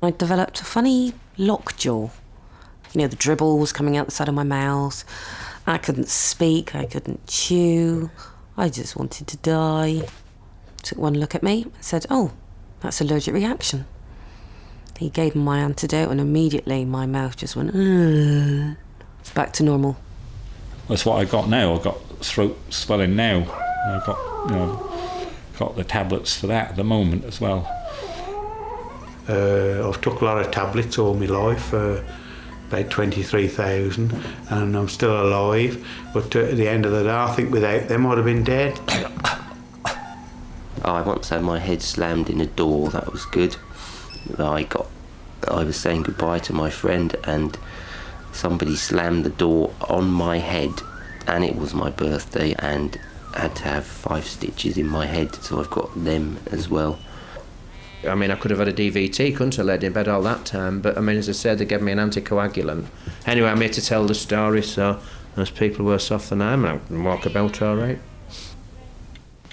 I developed a funny lockjaw. You know, the dribble was coming out the side of my mouth. I couldn't speak, I couldn't chew. I just wanted to die. Took one look at me and said, "Oh, that's allergic reaction." He gave me my antidote and immediately my mouth just went, "Ugh," back to normal. That's what I got now. I've got throat swelling now. I've got, got the tablets for that at the moment as well. I've took a lot of tablets all my life, about 23,000, and I'm still alive. But at the end of the day, I think without them I'd have been dead. I once had my head slammed in a door. That was good. I was saying goodbye to my friend, and somebody slammed the door on my head, and it was my birthday, and I had to have 5 stitches in my head, so I've got them as well. I mean, I could have had a DVT, couldn't I, laid in bed all that time, but I mean, as I said, they gave me an anticoagulant. Anyway, I'm here to tell the story, so there's people worse off than I am, and I can walk about all right.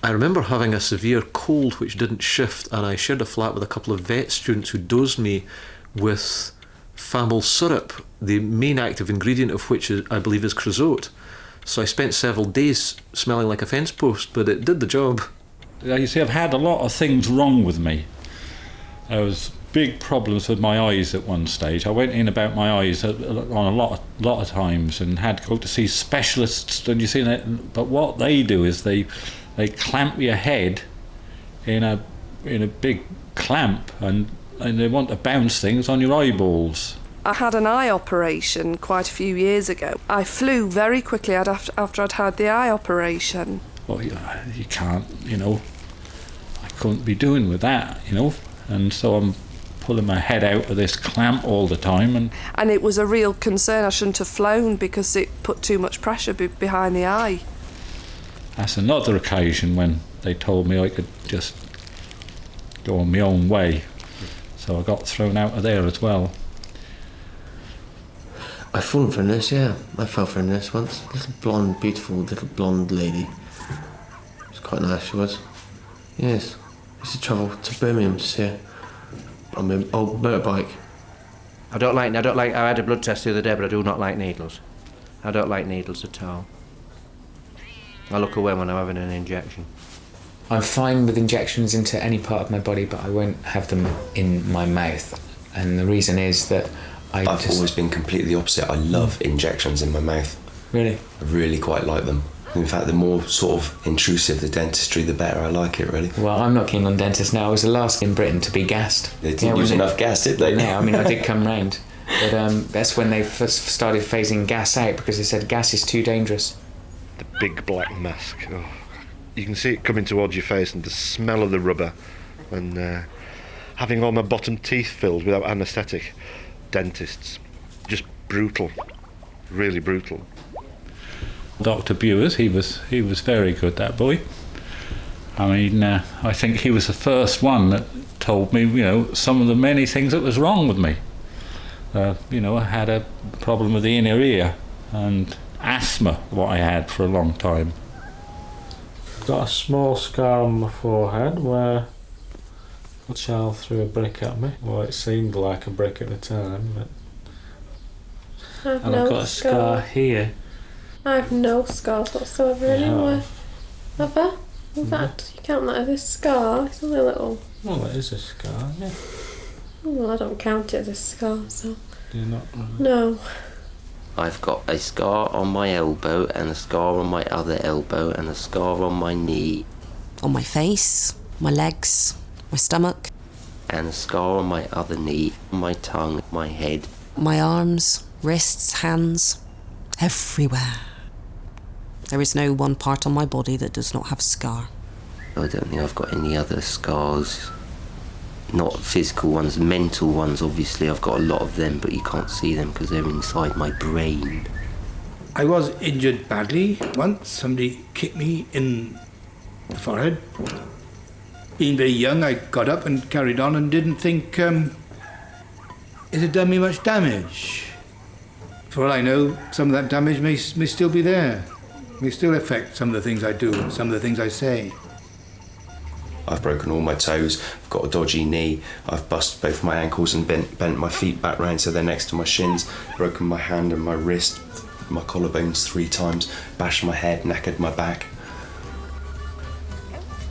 I remember having a severe cold which didn't shift, and I shared a flat with a couple of vet students who dosed me with Famil syrup, the main active ingredient of which I believe is creosote. So I spent several days smelling like a fence post, but it did the job. You see, I've had a lot of things wrong with me. There was big problems with my eyes at one stage. I went in about my eyes on a lot of times and had to go to see specialists. And you see that, but what they do is they clamp your head in a big clamp, and they want to bounce things on your eyeballs. I had an eye operation quite a few years ago. I flew very quickly after I'd had the eye operation. Well, you can't, I couldn't be doing with that, and so I'm pulling my head out of this clamp all the time. And it was a real concern. I shouldn't have flown because it put too much pressure behind the eye. That's another occasion when they told me I could just go on my own way. So I got thrown out of there as well. I've fallen for a nurse, yeah. I fell for a nurse once. Little blonde, beautiful little blonde lady. It was quite nice, she was. Yes. I used to travel to Birmingham to see her on my old motorbike. I had a blood test the other day, but I do not like needles. I don't like needles at all. I look away when I'm having an injection. I'm fine with injections into any part of my body, but I won't have them in my mouth. And the reason is that I've always been completely the opposite. I love injections in my mouth. Really? I really quite like them. In fact, the more sort of intrusive the dentistry, the better I like it, really. Well, I'm not keen on dentists now. I was the last in Britain to be gassed. They didn't use enough gas, did they? Yeah, I mean, I did come round. But that's when they first started phasing gas out, because they said gas is too dangerous. The big black mask. Oh. You can see it coming towards your face, and the smell of the rubber, and having all my bottom teeth filled without anaesthetic. Dentists. Just brutal. Really brutal. Dr. Bewers, he was very good, that boy. I mean, I think he was the first one that told me, some of the many things that was wrong with me. I had a problem with the inner ear and asthma, what I had for a long time. Got a small scar on my forehead where a child threw a brick at me. Well, it seemed like a brick at the time, but... I've got a scar here. I have no scars whatsoever anywhere. Have I? In fact, you count that as a scar. It's only a little... Well, it is a scar, yeah. Well, I don't count it as a scar, so... Do you not? No. I've got a scar on my elbow, and a scar on my other elbow, and a scar on my knee. On my face, my legs, my stomach. And a scar on my other knee, my tongue, my head. My arms, wrists, hands, everywhere. There is no one part on my body that does not have a scar. I don't think I've got any other scars. Not physical ones, mental ones, obviously. I've got a lot of them, but you can't see them because they're inside my brain. I was injured badly once. Somebody kicked me in the forehead. Being very young, I got up and carried on and didn't think it had done me much damage. For all I know, some of that damage may still be there. May still affect some of the things I do and some of the things I say. I've broken all my toes, I've got a dodgy knee, I've busted both my ankles and bent my feet back round so they're next to my shins, broken my hand and my wrist, my collarbones 3 times, bashed my head, knackered my back.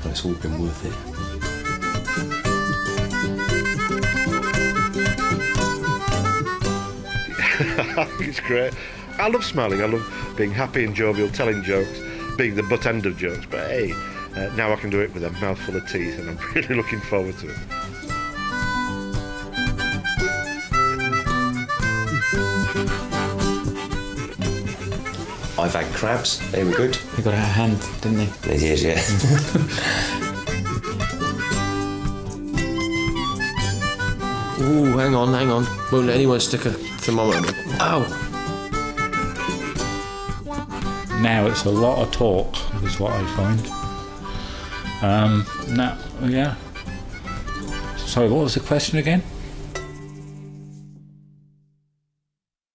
But it's all been worth it. It's great. I love smiling, I love being happy and jovial, telling jokes, being the butt end of jokes, but hey, now I can do it with a mouthful of teeth and I'm really looking forward to it. I've had crabs, they were good. They got out of hand, didn't they? They did, yeah. Ooh, hang on. Won't let anyone stick a thermometer. Ow! Now it's a lot of talk, is what I find. Yeah. Sorry, what was the question again?